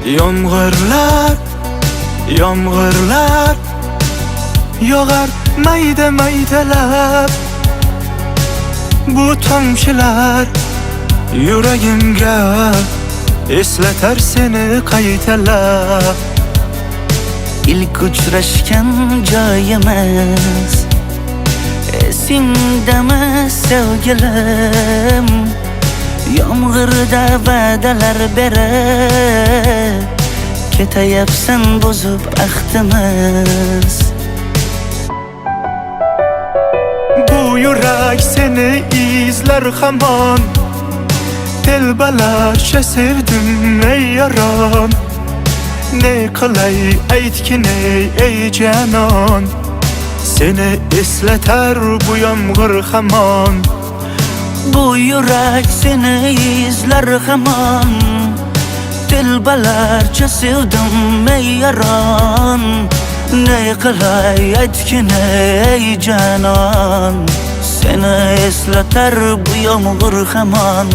Yomg'irlar, yomg'irlar yog'ar mayda maydalab. Bu tomchilar yuragimga eslatar seni qaytalab. İlk uchrashgan joyimiz esingdami sevgilim? Yomg'irda va'dalar berib ketayapsan buzib ahdimiz. Bu yurak seni izler hamon. Telbalarcha sevdim ey yaron. Ne qilay aytgin ey canon. Seni eslatar bu yomg'ir hamon. Bu yurak seni izler hamon. Telbalarcha sevdim ey yaron. Ne qilay aytgin ey canon. Seni eslatar bu yomg'ir hamon.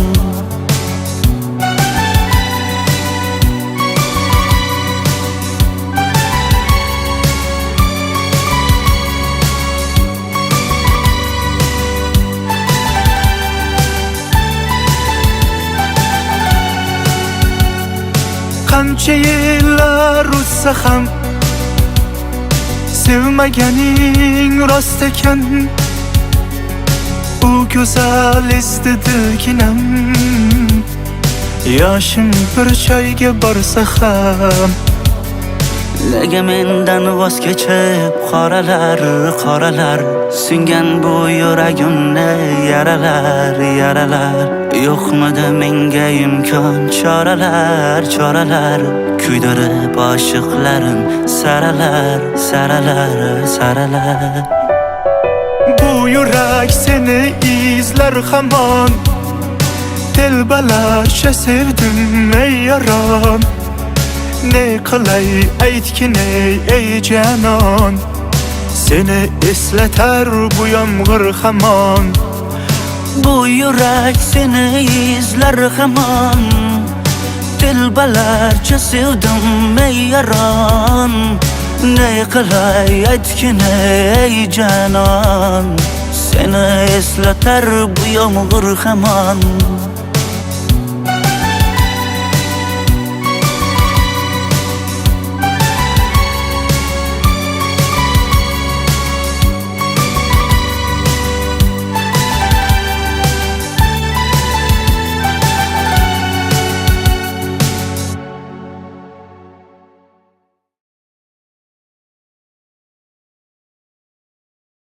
Qancha yillar o'tsa ham sevmaganing rost ekan. U go'zal esdi dilginam. Yoshim bir joyga borsa ham Nega mendan voz kechib qoralar, qoralar singan bu yuragimni yaralar, yaralar. Yo'qmidi menga imkon choralar, choralar kuydirib oshiqlarim saralar, saralar, saralar. Bu yurak seni izler hamon. Telbalarcha sevdim ey yaron. Ne qilay aytgin ey canon. Seni eslatar bu yomg'ir hamon. Bu yurak seni izler hamon. Telbalarcha sevdim ey yaron. Ne qilay aytgin ey canon. Seni eslatar bu yomg'ir hamon.